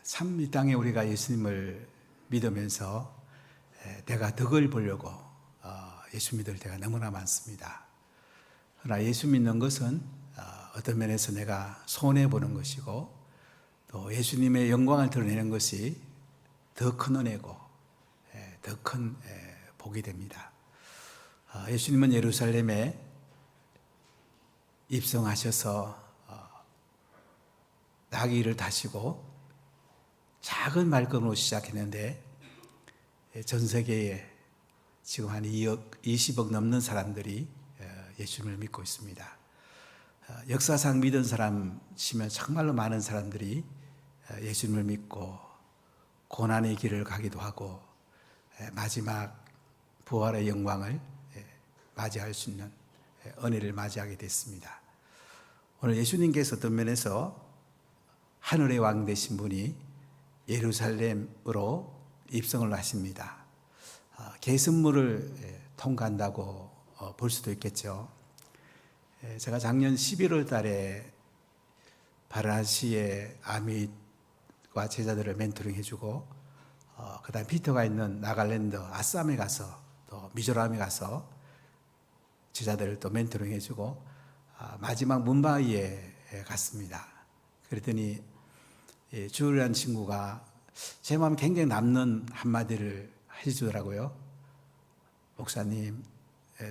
참 이 땅에 우리가 예수님을 믿으면서 내가 덕을 보려고 예수 믿을 때가 너무나 많습니다. 그러나 예수 믿는 것은 어떤 면에서 내가 손해보는 것이고 또 예수님의 영광을 드러내는 것이 더 큰 은혜고 더 큰 복이 됩니다. 예수님은 예루살렘에 입성하셔서 나귀를 타시고 작은 말끔으로 시작했는데 전 세계에 지금 한 2억, 20억 넘는 사람들이 예수님을 믿고 있습니다. 역사상 믿은 사람 치면 정말로 많은 사람들이 예수님을 믿고 고난의 길을 가기도 하고 마지막 부활의 영광을 맞이할 수 있는 은혜를 맞이하게 됐습니다. 오늘 예수님께서 어떤 면에서 하늘의 왕 되신 분이 예루살렘으로 입성을 하십니다. 계승물을 통과한다고 볼 수도 있겠죠. 제가 작년 11월 달에 바라시의 아밋과 제자들을 멘토링 해주고 그 다음 피터가 있는 나갈랜드 아쌈에 가서 또 미조람에 가서 제자들을 또 멘토링 해주고 마지막 문바이에 갔습니다. 그랬더니 주울이라는 친구가 제 마음에 굉장히 남는 한마디를 해주더라고요. 목사님,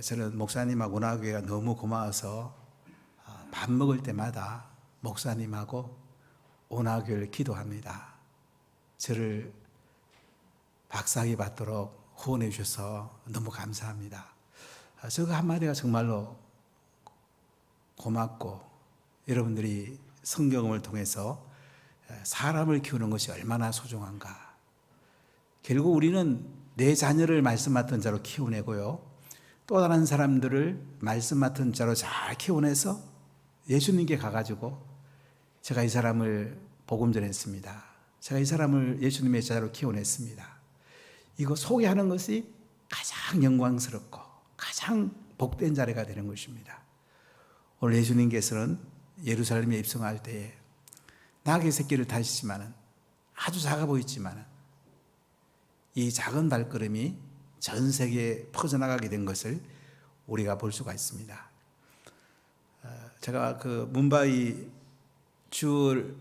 저는 목사님하고 운하교회가 너무 고마워서 밥 먹을 때마다 목사님하고 운하교회를 기도합니다. 저를 박사학위 받도록 후원해 주셔서 너무 감사합니다. 저 한마디가 정말로 고맙고 여러분들이 성경을 통해서 사람을 키우는 것이 얼마나 소중한가. 결국 우리는 내 자녀를 말씀 맡은 자로 키워내고요, 또 다른 사람들을 말씀 맡은 자로 잘 키워내서 예수님께 가가지고 제가 이 사람을 복음 전했습니다. 제가 이 사람을 예수님의 자로 키워냈습니다. 이거 소개하는 것이 가장 영광스럽고 가장 복된 자리가 되는 것입니다. 오늘 예수님께서는 예루살렘에 입성할 때에 나귀 새끼를 타시지만은 아주 작아 보이지만은 이 작은 발걸음이 전 세계에 퍼져나가게 된 것을 우리가 볼 수가 있습니다. 제가 그 문바이 주를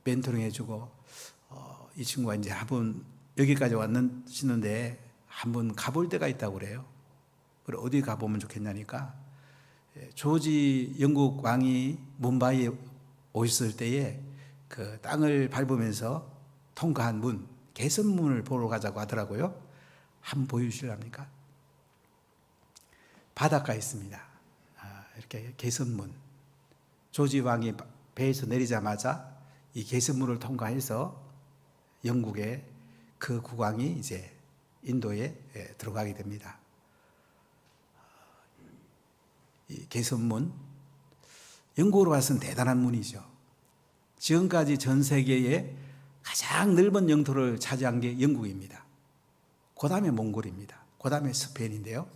멘토링 해주고 이 친구가 이제 한번 여기까지 왔는데 한번 가볼 데가 있다고 그래요. 그래 어디 가보면 좋겠냐니까 조지 영국 왕이 문바이에 오셨을 때에 그 땅을 밟으면서 통과한 문, 개선문을 보러 가자고 하더라고요. 한번 보여주실랍니까? 바닷가에 있습니다. 이렇게 개선문. 조지 왕이 배에서 내리자마자 이 개선문을 통과해서 영국의 그 국왕이 이제 인도에 들어가게 됩니다. 이 개선문, 영국으로 봐서는 대단한 문이죠. 지금까지 전 세계에 가장 넓은 영토를 차지한 게 영국입니다. 그 다음에 몽골입니다. 그 다음에 스페인인데요.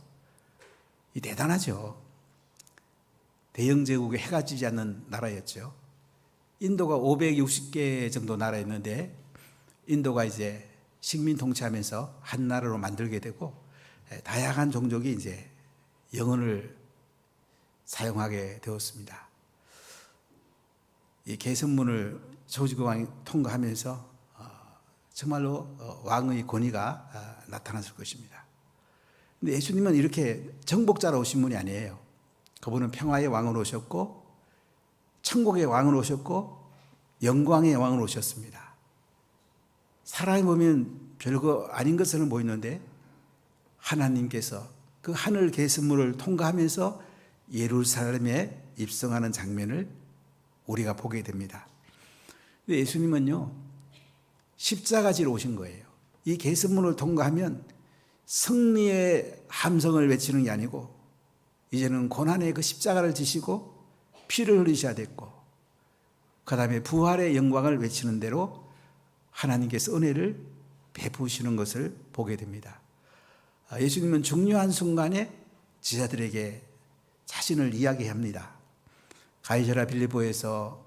이 대단하죠. 대영 제국에 해가 지지 않는 나라였죠. 인도가 560개 정도 나라였는데 인도가 이제 식민 통치하면서 한 나라로 만들게 되고 다양한 종족이 이제 영어를 사용하게 되었습니다. 이 개선문을 조지 왕이 통과하면서 정말로 왕의 권위가 나타났을 것입니다. 근데 예수님은 이렇게 정복자로 오신 분이 아니에요. 그분은 평화의 왕으로 오셨고 천국의 왕으로 오셨고 영광의 왕으로 오셨습니다. 사람이 보면 별거 아닌 것처럼 보이는데 하나님께서 그 하늘 개선문을 통과하면서 예루살렘에 입성하는 장면을 우리가 보게 됩니다. 근데 예수님은요, 십자가지로 오신 거예요. 이 개선문을 통과하면 승리의 함성을 외치는 게 아니고 이제는 고난의 그 십자가를 지시고 피를 흘리셔야 됐고 그 다음에 부활의 영광을 외치는 대로 하나님께서 은혜를 베푸시는 것을 보게 됩니다. 예수님은 중요한 순간에 제자들에게 자신을 이야기합니다. 가이사랴 빌립보에서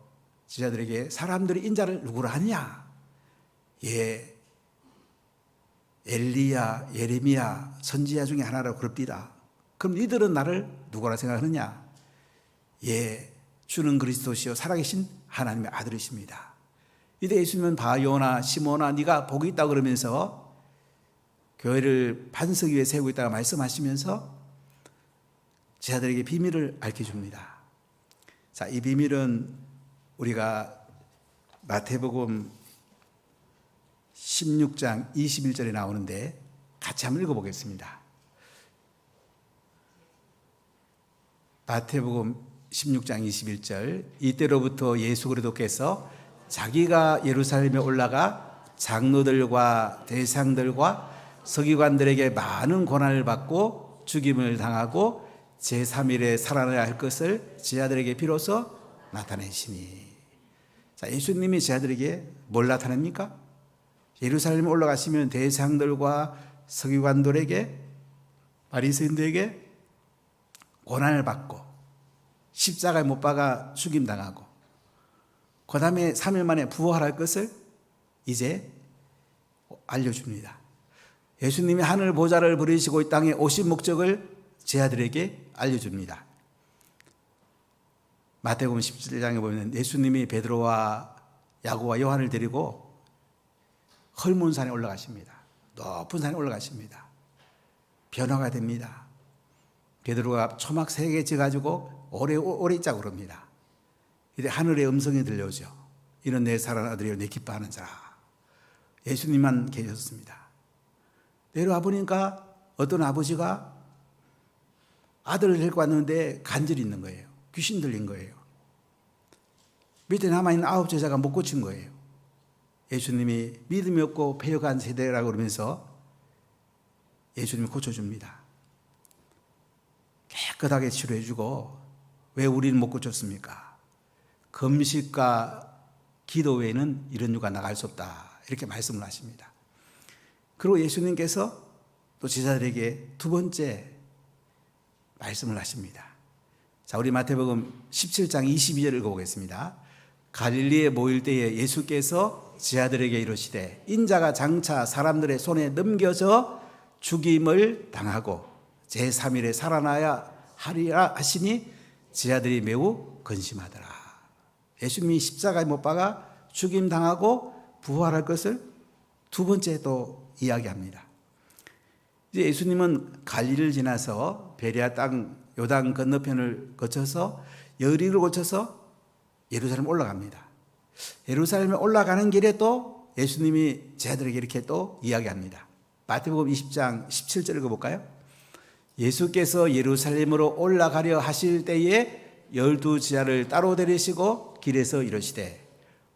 제자들에게 사람들이 인자를 누구라 하냐? 예, 엘리야, 예레미야, 선지자 중에 하나라고 그럽디다. 그럼 니들은 나를 누구라 생각하느냐? 예, 주는 그리스도시요 살아계신 하나님의 아들이십니다. 이때 예수님은 바요나 시몬아 네가 복이 있다 그러면서 교회를 반석 위에 세우고 있다가 말씀하시면서 제자들에게 비밀을 알려줍니다. 자, 이 비밀은 우리가 마태복음 16장 21절에 나오는데 같이 한번 읽어보겠습니다. 마태복음 16장 21절 이때로부터 예수 그리스도께서 자기가 예루살렘에 올라가 장로들과 대상들과 서기관들에게 많은 고난을 받고 죽임을 당하고 제3일에 살아나야 할 것을 제자들에게 비로소 나타내시니. 자, 예수님이 제자들에게 뭘 나타냅니까? 예루살렘에 올라가시면 대상들과 서기관들에게 바리새인들에게 고난을 받고 십자가에 못 박아 죽임당하고 그 다음에 3일 만에 부활할 것을 이제 알려줍니다. 예수님이 하늘 보좌를 버리시고 이 땅에 오신 목적을 제자들에게 알려줍니다. 마태복음 17장에 보면 예수님이 베드로와 야고보와 요한을 데리고 헐몬산에 올라가십니다. 높은 산에 올라가십니다. 변화가 됩니다. 베드로가 초막 3개 져가지고 오래 있자고 그럽니다. 이때 하늘의 음성이 들려오죠. 이는 내 사랑하는 아들이요 내 기뻐하는 자라. 예수님만 계셨습니다. 내려와 보니까 어떤 아버지가 아들을 데리고 왔는데 간절히 있는 거예요. 귀신 들린 거예요. 밑에 남아있는 9 제자가 못 고친 거예요. 예수님이 믿음이 없고 패역한 세대라고 그러면서 예수님이 고쳐줍니다. 깨끗하게 치료해주고 왜 우리는 못 고쳤습니까? 금식과 기도 외에는 이런 유가 나갈 수 없다. 이렇게 말씀을 하십니다. 그리고 예수님께서 또 제자들에게 두 번째 말씀을 하십니다. 자, 우리 마태복음 17장 22절 읽어보겠습니다. 갈릴리에 모일 때에 예수께서 제자들에게 이르시되 인자가 장차 사람들의 손에 넘겨져 죽임을 당하고 제3일에 살아나야 하리라 하시니 제자들이 매우 근심하더라. 예수님이 십자가에 못 박아 죽임 당하고 부활할 것을 두 번째 또 이야기합니다. 이제 예수님은 갈릴리를 지나서 베레아 땅 요단 건너편을 거쳐서 여리를 거쳐서 예루살렘 올라갑니다. 예루살렘에 올라가는 길에 또 예수님이 제자들에게 이렇게 또 이야기합니다. 마태복음 20장 17절 읽어볼까요? 예수께서 예루살렘으로 올라가려 하실 때에 12 제자를 따로 데리시고 길에서 이르시되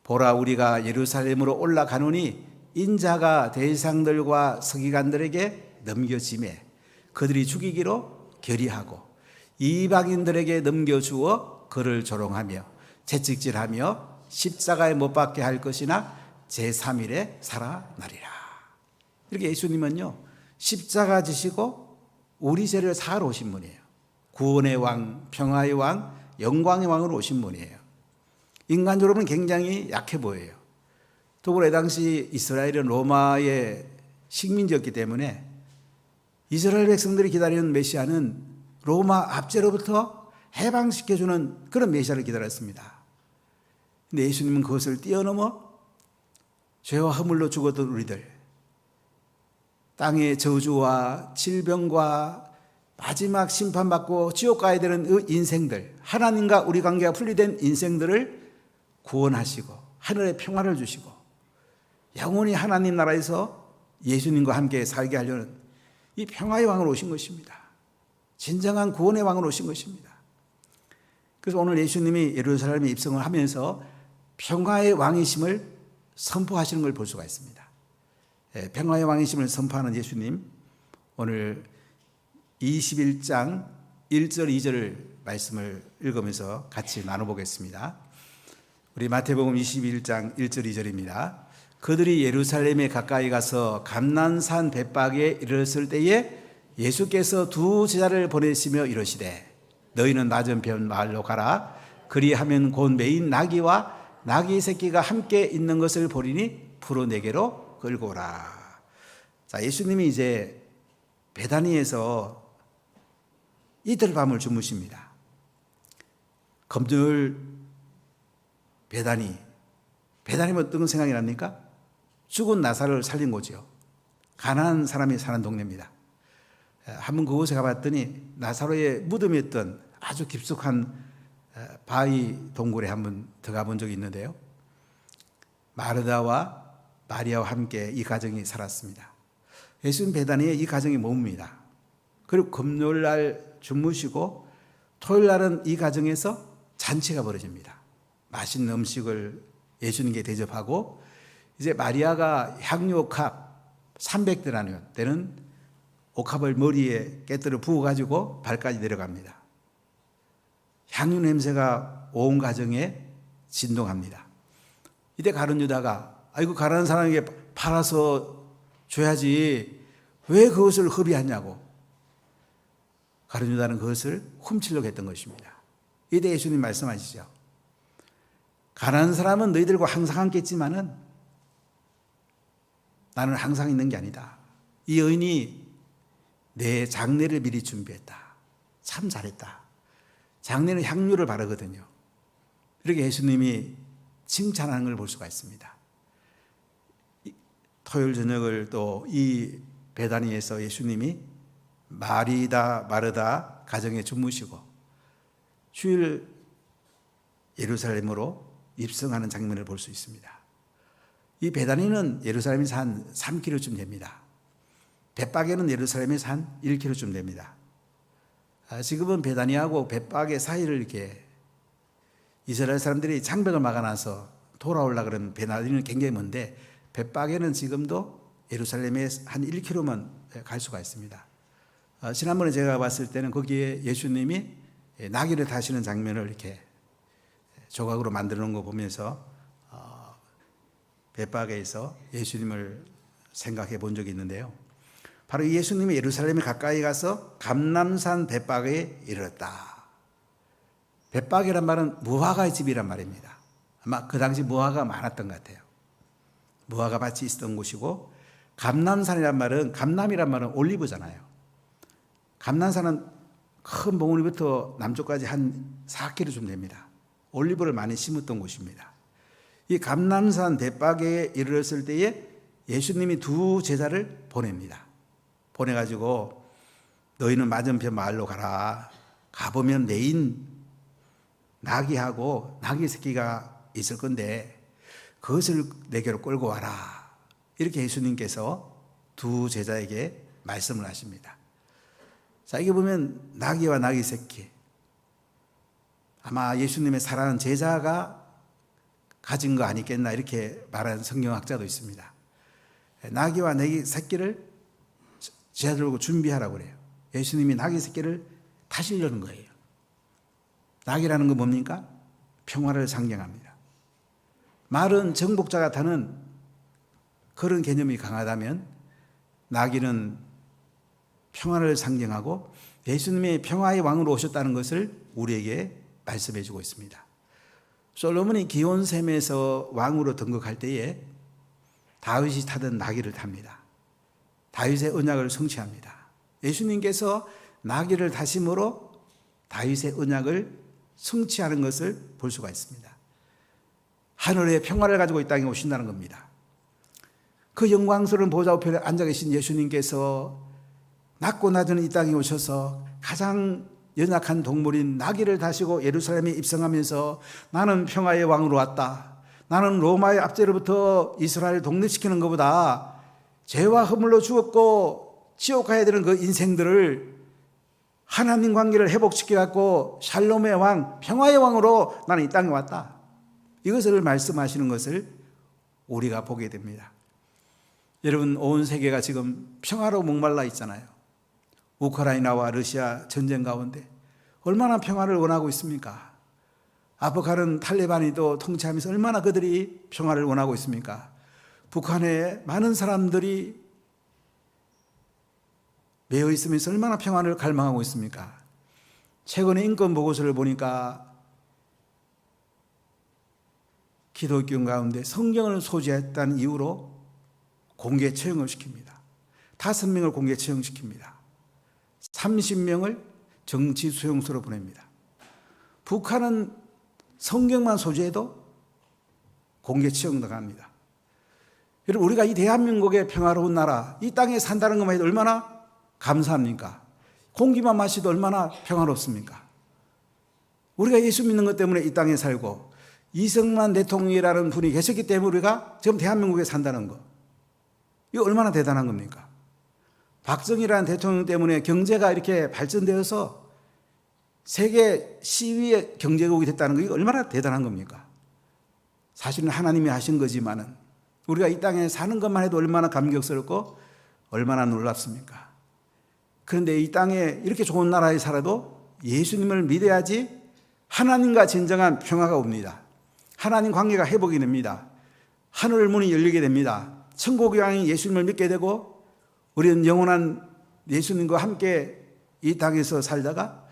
보라 우리가 예루살렘으로 올라가노니 인자가 대상들과 서기관들에게 넘겨지매 그들이 죽이기로 결의하고 이방인들에게 넘겨주어 그를 조롱하며 채찍질하며 십자가에 못 박게 할 것이나 제3일에 살아나리라. 이렇게 예수님은요 십자가 지시고 우리 죄를 사하러 오신 분이에요. 구원의 왕, 평화의 왕, 영광의 왕으로 오신 분이에요. 인간적으로는 굉장히 약해 보여요. 더불어 이 당시 이스라엘은 로마의 식민지였기 때문에 이스라엘 백성들이 기다리는 메시아는 로마 압제로부터 해방시켜주는 그런 메시아를 기다렸습니다. 근데 예수님은 그것을 뛰어넘어 죄와 허물로 죽었던 우리들, 땅의 저주와 질병과 마지막 심판받고 지옥 가야 되는 인생들, 하나님과 우리 관계가 분리된 인생들을 구원하시고 하늘의 평화를 주시고 영원히 하나님 나라에서 예수님과 함께 살게 하려는 이 평화의 왕으로 오신 것입니다. 진정한 구원의 왕으로 오신 것입니다. 그래서 오늘 예수님이 예루살렘에 입성을 하면서 평화의 왕이심을 선포하시는 걸 볼 수가 있습니다. 평화의 왕이심을 선포하는 예수님, 오늘 21장 1절 2절 말씀을 읽으면서 같이 나눠보겠습니다. 우리 마태복음 21장 1절 2절입니다. 그들이 예루살렘에 가까이 가서 감난산 벳박에 이르렀을 때에 예수께서 2 제자를 보내시며 이르시되 너희는 맞은편 마을로 가라. 그리하면 곧 메인 나귀와 나귀 새끼가 함께 있는 것을 보리니 부로 내게로 끌고 오라. 자, 예수님이 이제 베다니에서 이틀 밤을 주무십니다. 금요일 베다니면 어떤 생각이 납니까? 죽은 나사로를 살린 곳이요. 가난한 사람이 사는 동네입니다. 한번 그곳에 가봤더니 나사로의 무덤이었던 아주 깊숙한 바위 동굴에 한번 들어가 본 적이 있는데요. 마르다와 마리아와 함께 이 가정이 살았습니다. 예수님 베다니에 이 가정이 머뭅니다. 그리고 금요일 날 주무시고 토요일 날은 이 가정에서 잔치가 벌어집니다. 맛있는 음식을 예수님께 대접하고 이제 마리아가 향유 옥합 300데나리온 때는 옥합을 머리에 깨뜨려 부어가지고 발까지 내려갑니다. 향유 냄새가 온 가정에 진동합니다. 이때 가룟 유다가 아이고 가난한 사람에게 팔아서 줘야지 왜 그것을 허비하냐고 가룟 유다는 그것을 훔치려고 했던 것입니다. 이때 예수님 말씀하시죠. 가난한 사람은 너희들과 항상 함께 있지만은 나는 항상 있는 게 아니다. 이 여인이 내 장례를 미리 준비했다. 참 잘했다. 장례는 향유를 바르거든요. 이렇게 예수님이 칭찬하는 걸 볼 수가 있습니다. 토요일 저녁을 또 이 베다니에서 예수님이 마르다 가정에 주무시고 주일 예루살렘으로 입성하는 장면을 볼 수 있습니다. 이 베다니는 예루살렘에서 한 3km쯤 됩니다. 벳박에는 예루살렘에서 한 1km쯤 됩니다. 지금은 베다니하고 벳박의 사이를 이렇게 이스라엘 사람들이 장벽을 막아놔서 돌아오려고 그러는 베다니는 굉장히 먼데 벳박에는 지금도 예루살렘에 한 1km만 갈 수가 있습니다. 지난번에 제가 봤을 때는 거기에 예수님이 나귀를 타시는 장면을 이렇게 조각으로 만들어 놓은 거 보면서 벳박에서 예수님을 생각해 본 적이 있는데요. 바로 예수님이 예루살렘에 가까이 가서 감람산 벳박에 이르렀다. 벳박이란 말은 무화과의 집이란 말입니다. 아마 그 당시 무화과가 많았던 것 같아요. 무화과 밭이 있었던 곳이고 감람산이란 말은 감람이란 말은 올리브잖아요. 감람산은 큰 봉우리부터 남쪽까지 한 4km쯤 됩니다. 올리브를 많이 심었던 곳입니다. 이 감람산 벳박에 이르렀을 때에 예수님이 두 제자를 보냅니다. 보내가지고 너희는 맞은편 마을로 가라. 가보면 메인 나귀하고 나귀 새끼가 있을 건데 그것을 내게로 끌고 와라. 이렇게 예수님께서 두 제자에게 말씀을 하십니다. 자, 이게 보면 나귀와 나귀 새끼. 아마 예수님의 사랑하는 제자가 가진 거 아니겠나 이렇게 말하는 성경학자도 있습니다. 나귀와 나귀 새끼를 제자들고 준비하라고 그래요. 예수님이 나귀 새끼를 타시려는 거예요. 나귀라는 건 뭡니까? 평화를 상징합니다. 말은 정복자가 타는 그런 개념이 강하다면 나귀는 평화를 상징하고 예수님이 평화의 왕으로 오셨다는 것을 우리에게 말씀해 주고 있습니다. 솔로몬이 기온샘에서 왕으로 등극할 때에 다윗이 타던 나귀를 탑니다. 다윗의 언약을 성취합니다. 예수님께서 나귀를 타심으로 다윗의 언약을 성취하는 것을 볼 수가 있습니다. 하늘의 평화를 가지고 이 땅에 오신다는 겁니다. 그 영광스러운 보좌 우편에 앉아 계신 예수님께서 낮고 낮은 이 땅에 오셔서 가장 연약한 동물인 나귀를 다시고 예루살렘에 입성하면서 나는 평화의 왕으로 왔다. 나는 로마의 압제로부터 이스라엘을 독립시키는 것보다 죄와 허물로 죽었고 지옥 가야 되는 그 인생들을 하나님 관계를 회복시켜갖고 샬롬의 왕, 평화의 왕으로 나는 이 땅에 왔다. 이것을 말씀하시는 것을 우리가 보게 됩니다. 여러분, 온 세계가 지금 평화로 목말라 있잖아요. 우크라이나와 러시아 전쟁 가운데 얼마나 평화를 원하고 있습니까? 아프간 탈레반이 또 통치하면서 얼마나 그들이 평화를 원하고 있습니까? 북한에 많은 사람들이 매여 있으면서 얼마나 평화를 갈망하고 있습니까? 최근에 인권 보고서를 보니까 기독교 가운데 성경을 소지했다는 이유로 공개 처형을 시킵니다. 5명을 공개 처형시킵니다. 30명을 정치 수용소로 보냅니다. 북한은 성경만 소지해도 공개 처형당합니다. 여러분, 우리가 이 대한민국의 평화로운 나라, 이 땅에 산다는 것만 해도 얼마나 감사합니까? 공기만 마셔도 얼마나 평화롭습니까? 우리가 예수 믿는 것 때문에 이 땅에 살고 이승만 대통령이라는 분이 계셨기 때문에 우리가 지금 대한민국에 산다는 것, 이거 얼마나 대단한 겁니까? 박정희라는 대통령 때문에 경제가 이렇게 발전되어서 세계 시위의 경제국이 됐다는 거, 이거 얼마나 대단한 겁니까? 사실은 하나님이 하신 거지만은 우리가 이 땅에 사는 것만 해도 얼마나 감격스럽고 얼마나 놀랍습니까? 그런데 이 땅에 이렇게 좋은 나라에 살아도 예수님을 믿어야지 하나님과 진정한 평화가 옵니다. 하나님 관계가 회복이 됩니다. 하늘 문이 열리게 됩니다. 천국의 왕인 예수님을 믿게 되고 우리는 영원한 예수님과 함께 이 땅에서 살다가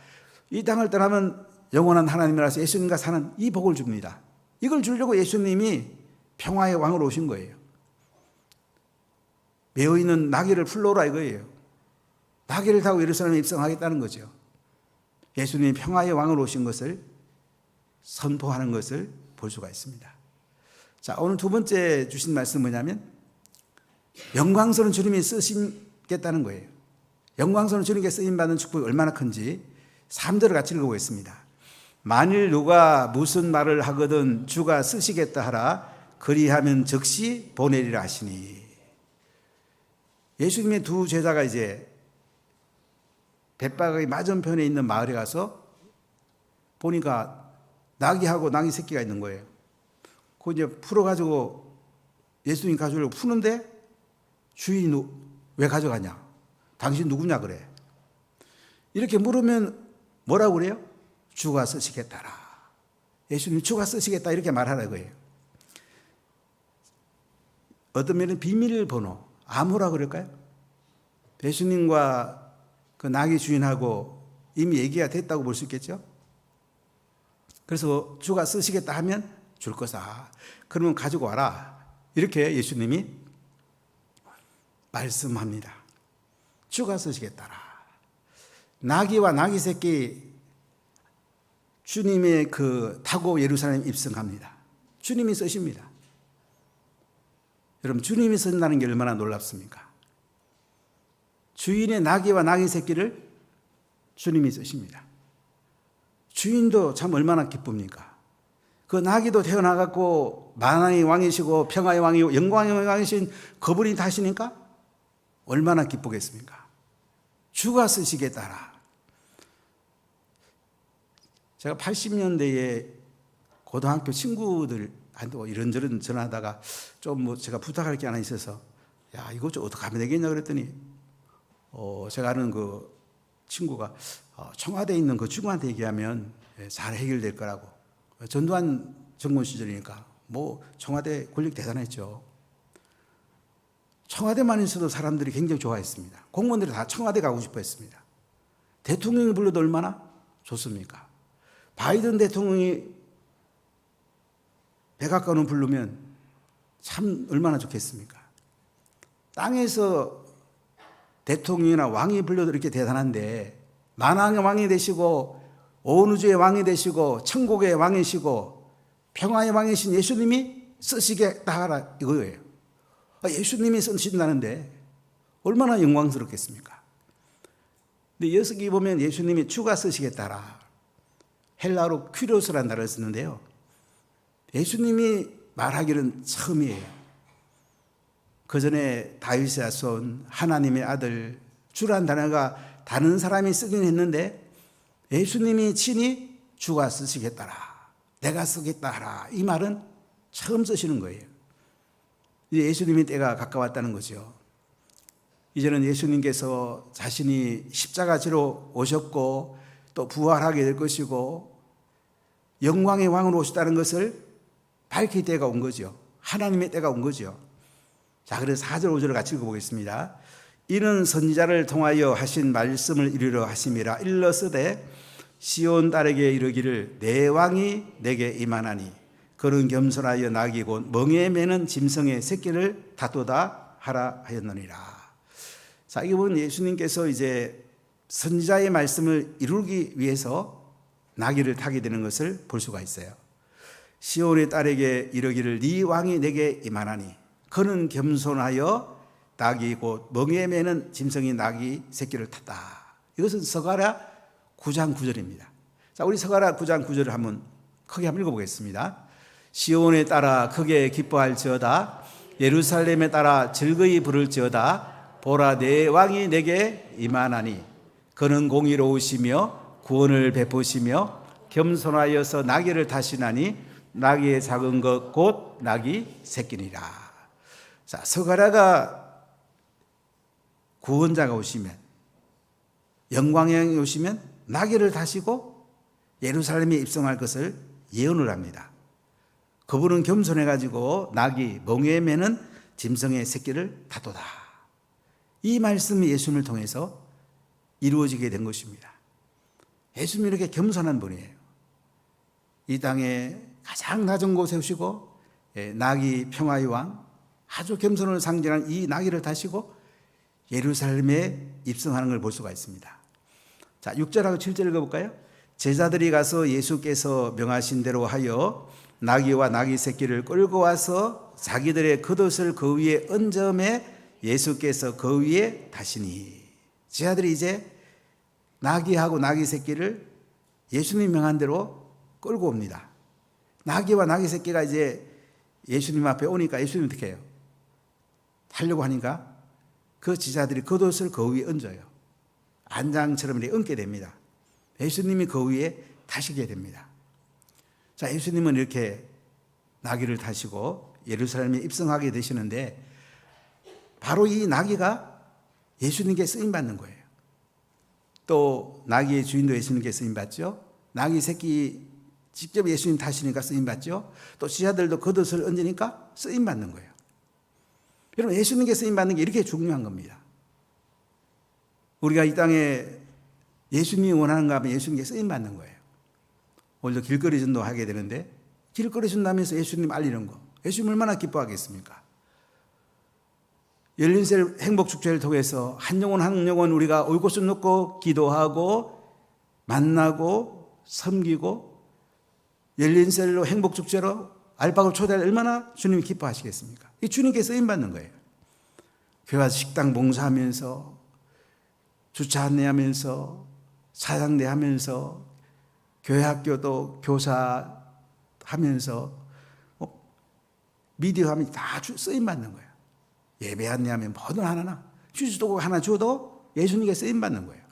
이 땅을 떠나면 영원한 하나님이라서 예수님과 사는 이 복을 줍니다. 이걸 주려고 예수님이 평화의 왕으로 오신 거예요. 매어있는 나귀를 풀러오라 이거예요. 나귀를 타고 예루살렘에 입성하겠다는 거죠. 예수님이 평화의 왕으로 오신 것을 선포하는 것을 볼 수가 있습니다. 자, 오늘 두 번째 주신 말씀은 뭐냐면 영광스러운 주님이 쓰시겠다는 거예요. 영광스러운 주님께 쓰임받는 축복이 얼마나 큰지 3절을 같이 읽어보겠습니다. 만일 누가 무슨 말을 하거든 주가 쓰시겠다 하라. 그리하면 즉시 보내리라 하시니. 예수님의 두 제자가 이제 벳바가의 맞은편에 있는 마을에 가서 보니까 나귀하고 나귀 새끼가 있는 거예요. 그거 이제 풀어가지고 예수님 가져오려고 푸는데 주인이 왜 가져가냐? 당신 누구냐 그래. 이렇게 물으면 뭐라고 그래요? 주가 쓰시겠다라. 예수님 주가 쓰시겠다 이렇게 말하라 거예요. 어떤 면은 비밀번호, 암호라 그럴까요? 예수님과 그 나귀 주인하고 이미 얘기가 됐다고 볼 수 있겠죠? 그래서 주가 쓰시겠다 하면 줄 거사. 그러면 가지고 와라. 이렇게 예수님이 말씀합니다. 주가 쓰시겠다라. 나귀와 나귀 새끼 주님의 그 타고 예루살렘 입성합니다. 주님이 쓰십니다. 여러분, 주님이 쓴다는 게 얼마나 놀랍습니까? 주인의 나귀와 나귀 새끼를 주님이 쓰십니다. 주인도 참 얼마나 기쁩니까? 그 나귀도 태어나갖고 만왕의 왕이시고 평화의 왕이고 영광의 왕이신 그분이 타시니까 얼마나 기쁘겠습니까? 주가 쓰시겠다라. 제가 80년대에 고등학교 친구들한테 이런저런 전화하다가 좀 제가 부탁할 게 하나 있어서 야, 이거 좀 어떻게 하면 되겠냐 그랬더니 제가 아는 그 친구가 청와대에 있는 그 직원한테 얘기하면 잘 해결될 거라고. 전두환 정권 시절이니까 뭐 청와대 권력 대단했죠. 청와대만 있어도 사람들이 굉장히 좋아했습니다. 공무원들이 다 청와대 가고 싶어 했습니다. 대통령이 불러도 얼마나 좋습니까? 바이든 대통령이 백악관을 부르면 참 얼마나 좋겠습니까? 땅에서 대통령이나 왕이 불러도 이렇게 대단한데 만왕의 왕이 되시고 온 우주의 왕이 되시고 천국의 왕이시고 평화의 왕이신 예수님이 쓰시겠다 하라 이거예요. 예수님이 쓰신다는데 얼마나 영광스럽겠습니까? 근데 여기 보면 예수님이 주가 쓰시겠다라. 헬라어로 퀴로스라는 단어를 쓰는데요. 예수님이 말하기는 처음이에요. 그 전에 다윗의 자손, 하나님의 아들, 주란 단어가 다른 사람이 쓰긴 했는데 예수님이 친히 주가 쓰시겠다라. 내가 쓰겠다라. 이 말은 처음 쓰시는 거예요. 이제 예수님의 때가 가까웠다는 거죠. 이제는 예수님께서 자신이 십자가 지러 오셨고 또 부활하게 될 것이고 영광의 왕으로 오셨다는 것을 밝힐 때가 온 거죠. 하나님의 때가 온 거죠. 자, 그래서 4절 5절을 같이 읽어보겠습니다. 이는 선지자를 통하여 하신 말씀을 이루려 하심이라. 일러스되 시온 딸에게 이르기를 내 왕이 내게 임하나니 그는 겸손하여 낙이 곧 멍에 매는 짐승의 새끼를 다투다 하라 하였느니라. 자, 이게 보면 예수님께서 이제 선지자의 말씀을 이루기 위해서 나귀를 타게 되는 것을 볼 수가 있어요. 시온의 딸에게 이르기를 네 왕이 내게 임하나니 그는 겸손하여 낙이 곧 멍에 매는 짐승이 낙이 새끼를 탔다. 이것은 서가랴 9장 9절입니다. 자, 우리 서가랴 9장 9절을 한번 크게 한번 읽어보겠습니다. 시온에 따라 크게 기뻐할지어다. 예루살렘에 따라 즐거이 부를지어다. 보라, 내 왕이 내게 임하나니 그는 공의로우시며 구원을 베푸시며 겸손하여서 나귀를 타시나니 나귀의 작은 것 곧 나귀 새끼니라. 자, 서가랴가 구원자가 오시면, 영광의 오시면 나귀를 타시고 예루살렘에 입성할 것을 예언을 합니다. 그분은 겸손해가지고 나귀 멍에 매는 짐승의 새끼를 다도다. 이 말씀이 예수님을 통해서 이루어지게 된 것입니다. 예수님이 이렇게 겸손한 분이에요. 이 땅에 가장 낮은 곳에 오시고 나귀 평화의 왕, 아주 겸손을 상징하는 이 나귀를 타시고 예루살렘에 입성하는 걸 볼 수가 있습니다. 자, 6절하고 7절 읽어볼까요? 제자들이 가서 예수께서 명하신 대로 하여 나귀와 나귀 새끼를 끌고 와서 자기들의 겉옷을 그 위에 얹음에 예수께서 그 위에 타시니. 제자들이 이제 나귀하고 나귀 새끼를 예수님 명한 대로 끌고 옵니다. 나귀와 나귀 새끼가 이제 예수님 앞에 오니까 예수님 어떻게 해요? 타려고 하니까 그 제자들이 겉옷을 그 위에 얹어요. 안장처럼 이렇게 얹게 됩니다. 예수님이 그 위에 타시게 됩니다. 자, 예수님은 이렇게 나귀를 타시고 예루살렘에 입성하게 되시는데 바로 이 나귀가 예수님께 쓰임받는 거예요. 또 나귀의 주인도 예수님께 쓰임받죠. 나귀 새끼 직접 예수님 타시니까 쓰임받죠. 또 지하들도 겉옷을 얹으니까 쓰임받는 거예요. 여러분, 예수님께 쓰임받는 게 이렇게 중요한 겁니다. 우리가 이 땅에 예수님이 원하는가 하면 예수님께 쓰임받는 거예요. 오늘도 길거리 전도하게 되는데 길거리 전도하면서 예수님 알리는 거, 예수님 얼마나 기뻐하겠습니까? 열린셀 행복축제를 통해서 한 영혼 한 영혼 우리가 올 곳을 놓고 기도하고 만나고 섬기고 열린셀로 행복축제로 알박을 초대할 얼마나 주님이 기뻐하시겠습니까? 이 주님께 쓰임받는 거예요. 교회 식당 봉사하면서 주차 안내하면서 사장대하면서 교회 학교도 교사하면서 미디어 하면 다 쓰임받는 거예요. 예배 안내하면 뭐든 하나 휴지도 하나 줘도 예수님께 쓰임받는 거예요.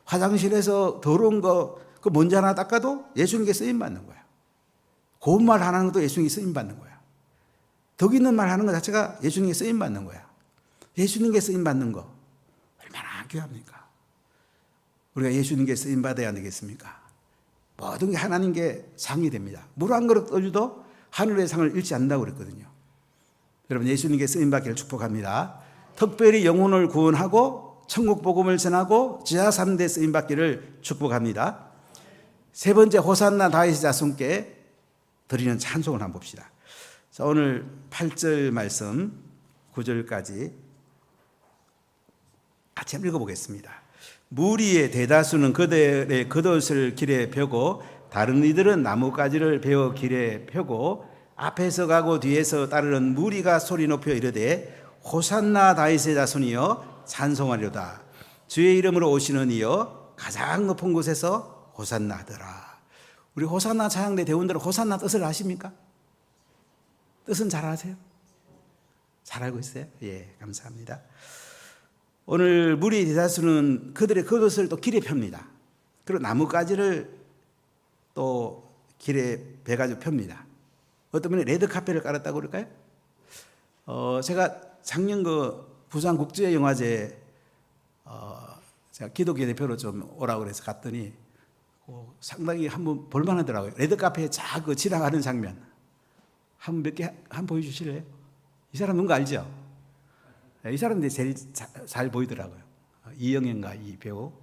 화장실에서 더러운 거 그 먼지 하나 닦아도 예수님께 쓰임받는 거예요. 고운 말 하는 것도 예수님께 쓰임받는 거야. 덕 있는 말 하는 것 자체가 예수님께 쓰임받는 거야. 예수님께 쓰임받는 거 얼마나 귀합니까? 우리가 예수님께 쓰임받아야 되겠습니까? 모든 게 하나님께 상이 됩니다. 물 한 그릇 떠줘도 하늘의 상을 잃지 않는다고 그랬거든요. 여러분, 예수님께 쓰임받기를 축복합니다. 특별히 영혼을 구원하고 천국 복음을 전하고 지하 3대 쓰임받기를 축복합니다. 세 번째, 호산나 다윗의 자손께 드리는 찬송을 한번 봅시다. 자, 오늘 8절 말씀 9절까지 같이 한번 읽어보겠습니다. 무리의 대다수는 그들의 겉옷을 길에 펴고 다른 이들은 나뭇가지를 베어 길에 펴고 앞에서 가고 뒤에서 따르는 무리가 소리 높여 이르되 호산나 다윗의 자손이여 찬송하려다. 주의 이름으로 오시는 이여 가장 높은 곳에서 호산나 하더라. 우리 호산나 찬양대 대원들은 호산나 뜻을 아십니까? 뜻은 잘 아세요? 잘 알고 있어요? 예, 감사합니다. 오늘 무리 대다수는 그들의 겉옷을 또 길에 펴니다. 그리고 나뭇가지를 또 길에 베가지고 펴니다. 어떤 분이 레드카펫을 깔았다고 그럴까요? 제가 작년 부산국제영화제 제가 기독교 대표로 좀 오라고 그래서 갔더니 상당히 한번 볼만하더라고요. 레드카펫에 쫙 지나가는 장면. 한번 몇 개 한번 보여주실래요? 이 사람 누군가 알죠? 이 사람들이 제일 잘 보이더라고요. 이영애인가 이 배우.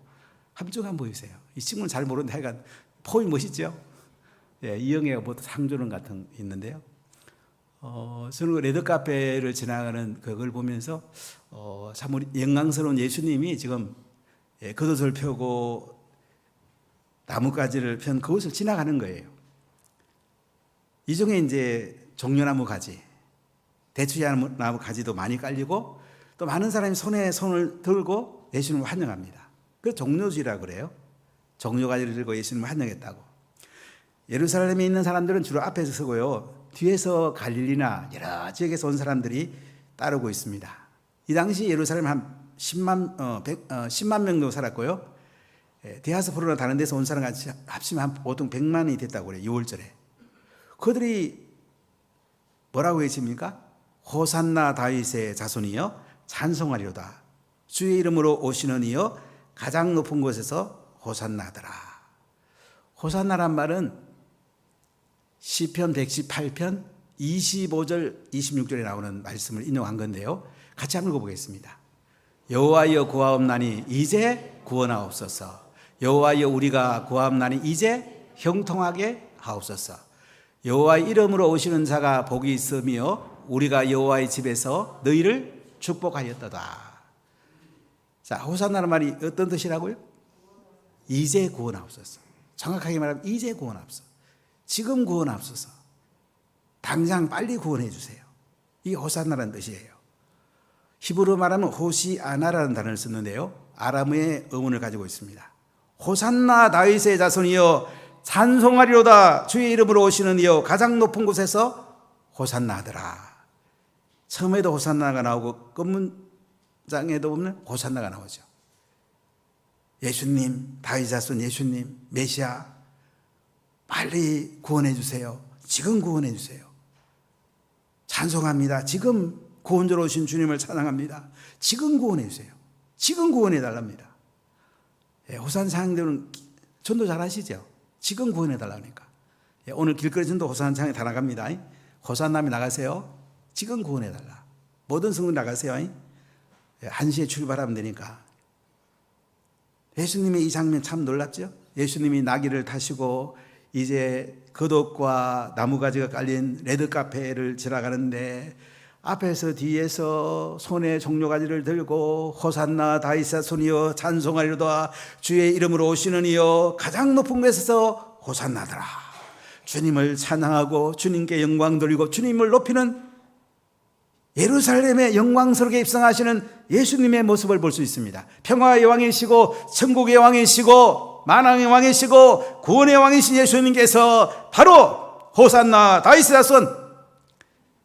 한번 보여주세요. 이 친구는 잘 모르는데 하여간 폼이 멋있죠? 예, 이영애가 보통 상조론 같은 게 있는데요. 저는 그 레드카페를 지나가는 그걸 보면서 참 우리 영광스러운 예수님이 지금 겉옷을 펴고 나뭇가지를 편 그것을 지나가는 거예요. 이 중에 이제 종려나무 가지, 대추나무 가지도 많이 깔리고 또 많은 사람이 손에 손을 들고 예수님을 환영합니다. 그래서 종려주의라고 그래요. 종려가지를 들고 예수님을 환영했다고. 예루살렘에 있는 사람들은 주로 앞에서 서고요. 뒤에서 갈릴리나 여러 지역에서 온 사람들이 따르고 있습니다. 이 당시 예루살렘 한 10만 명 정도 살았고요. 디아스포라나 다른 데서 온 사람 같이 합치면 보통 100만이 됐다고 그래요. 6월절에. 그들이 뭐라고 외칩니까? 호산나 다윗의 자손이여 찬송하리로다. 주의 이름으로 오시는 이여 가장 높은 곳에서 호산나더라. 호산나란 말은 시편 118편 25절 26절에 나오는 말씀을 인용한 건데요. 같이 한번 읽어보겠습니다. 여호와여 구하옵나니 이제 구원하옵소서. 여호와여 우리가 구하옵나니 이제 형통하게 하옵소서. 여호와의 이름으로 오시는 자가 복이 있으며 우리가 여호와의 집에서 너희를 축복하였도다. 자, 호산나라는 말이 어떤 뜻이라고요? 이제 구원하옵소서. 정확하게 말하면 이제 구원하옵소서. 지금 구원하옵소서. 당장 빨리 구원해 주세요. 이게 호산나라는 뜻이에요. 히브리어 말하면 호시아나라는 단어를 썼는데요. 아람어의 어원을 가지고 있습니다. 호산나 다윗의 자손이여 찬송하리로다. 주의 이름으로 오시는 이여 가장 높은 곳에서 호산나 하더라. 처음에도 호산나가 나오고 끝문장에도 보면 호산나가 나오죠. 예수님, 다윗 자손 예수님, 메시아 빨리 구원해 주세요. 지금 구원해 주세요. 찬송합니다. 지금 구원자로 오신 주님을 찬양합니다. 지금 구원해 주세요. 지금 구원해 달랍니다. 호산 사역들은 전도 잘 하시죠? 지금 구원해 달라니까. 오늘 길거리 전도 호산 사역에 다 나갑니다. 호산남이 나가세요. 지금 구원해 달라. 모든 성도 나가세요. 1시에 출발하면 되니까. 예수님의 이 장면 참 놀랍죠? 예수님이 나귀를 타시고 이제 겉옷과 나무가지가 깔린 레드카페를 지나가는데 앞에서 뒤에서 손에 종려가지를 들고 호산나 다윗의 자손이여 찬송하리로다. 주의 이름으로 오시는 이여 가장 높은 곳에서 호산나더라. 주님을 찬양하고 주님께 영광 돌리고 주님을 높이는 예루살렘에 영광스럽게 입성하시는 예수님의 모습을 볼 수 있습니다. 평화의 왕이시고 천국의 왕이시고 만왕의 왕이시고 구원의 왕이신 예수님께서 바로 호산나 다윗의 자손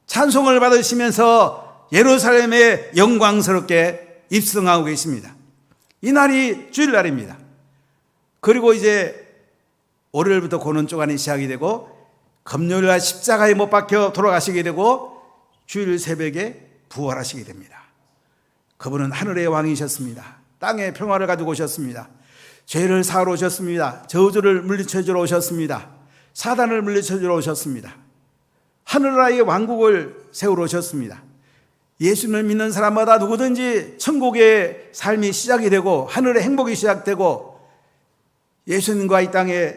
찬송을 받으시면서 예루살렘에 영광스럽게 입성하고 계십니다. 이 날이 주일날입니다. 그리고 이제 월요일부터 고난 주간이 시작이 되고 금요일날 십자가에 못 박혀 돌아가시게 되고 주일 새벽에 부활하시게 됩니다. 그분은 하늘의 왕이셨습니다. 땅의 평화를 가지고 오셨습니다. 죄를 사하러 오셨습니다. 저주를 물리쳐 주러 오셨습니다. 사단을 물리쳐 주러 오셨습니다. 하늘나라의 왕국을 세우러 오셨습니다. 예수님을 믿는 사람마다 누구든지 천국의 삶이 시작이 되고 하늘의 행복이 시작되고 예수님과 이 땅에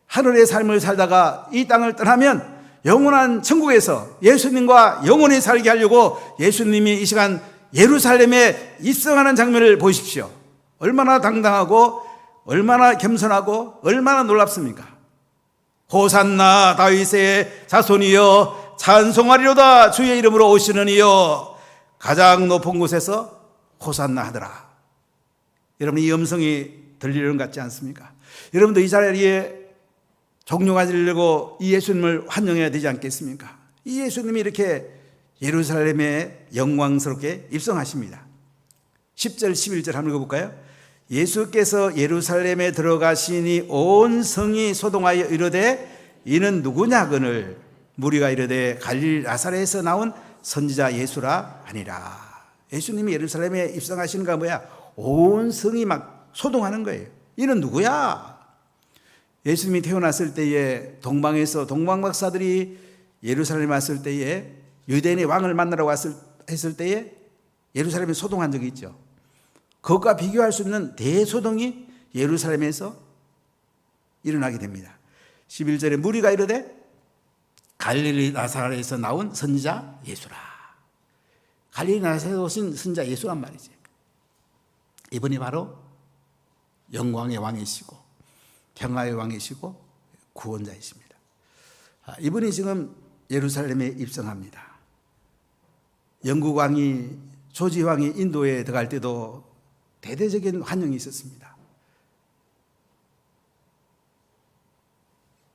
하늘의 삶을 살다가 이 땅을 떠나면 영원한 천국에서 예수님과 영원히 살게 하려고 예수님이 이 시간 예루살렘에 입성하는 장면을 보십시오. 얼마나 당당하고 얼마나 겸손하고 얼마나 놀랍습니까? 호산나 다윗의 자손이여 찬송하리로다. 주의 이름으로 오시는 이여 가장 높은 곳에서 호산나 하더라. 여러분 이 음성이 들리는 것 같지 않습니까? 여러분도 이 자리에 종려가지를 들고 이 예수님을 환영해야 되지 않겠습니까? 이 예수님이 이렇게 예루살렘에 영광스럽게 입성하십니다. 10절 11절 한번 읽어볼까요? 예수께서 예루살렘에 들어가시니 온 성이 소동하여 이르되 이는 누구냐거늘 무리가 이르되 갈릴리 나사렛에서 나온 선지자 예수라 하니라. 예수님이 예루살렘에 입성하시는가 뭐야? 온 성이 막 소동하는 거예요. 이는 누구야? 예수님이 태어났을 때에 동방에서 동방박사들이 예루살렘에 왔을 때에 유대인의 왕을 만나러 했을 때에 예루살렘에 소동한 적이 있죠. 그것과 비교할 수 있는 대소동이 예루살렘에서 일어나게 됩니다. 11절에 무리가 이르되 갈릴리 나사렛에서 나온 선지자 예수라. 갈릴리 나사렛에서 오신 선지자 예수란 말이지. 이분이 바로 영광의 왕이시고 평화의 왕이시고 구원자이십니다. 이분이 지금 예루살렘에 입성합니다. 영국 왕이 조지 왕이 인도에 들어갈 때도 대대적인 환영이 있었습니다.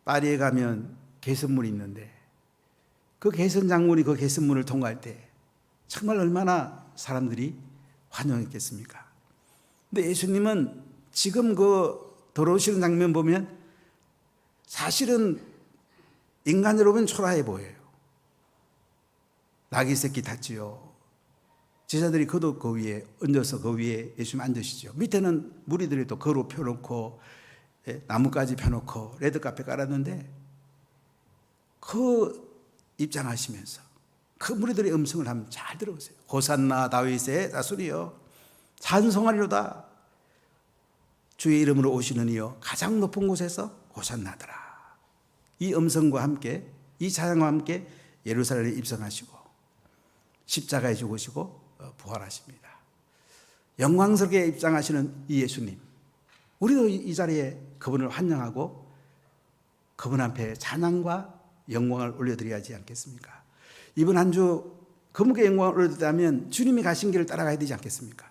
파리에 가면 개선문이 있는데 그 개선 장군이 그 개선문을 통과할 때 정말 얼마나 사람들이 환영했겠습니까? 근데 예수님은 지금 그 돌아오시는 장면 보면 사실은 인간으로 보면 초라해 보여요. 나귀 새끼 탔지요. 제자들이 겉옷 그 위에 얹어서 그 위에 예수님 앉으시죠. 밑에는 무리들이 또 거로 펴놓고 나뭇가지 펴놓고 레드카펫 깔았는데 그 입장하시면서 그 무리들의 음성을 한번 잘 들어보세요. 호산나 다윗의 자손이여 찬송하리로다. 주의 이름으로 오시는 이여 가장 높은 곳에서 호산나더라. 이 음성과 함께 이 찬양과 함께 예루살렘에 입성하시고 십자가에 죽으시고 부활하십니다. 영광스럽게 입장하시는 이 예수님, 우리도 이 자리에 그분을 환영하고 그분 앞에 찬양과 영광을 올려드려야 하지 않겠습니까? 이번 한 주 그분께 영광을 올려드리다면 주님이 가신 길을 따라가야 되지 않겠습니까?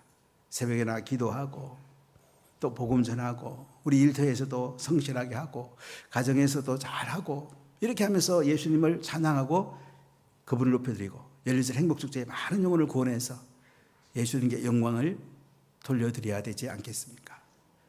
새벽에 나가 기도하고 또 복음 전하고 우리 일터에서도 성실하게 하고 가정에서도 잘하고 이렇게 하면서 예수님을 찬양하고 그분을 높여드리고 열리절 행복축제에 많은 영혼을 구원해서 예수님께 영광을 돌려드려야 되지 않겠습니까?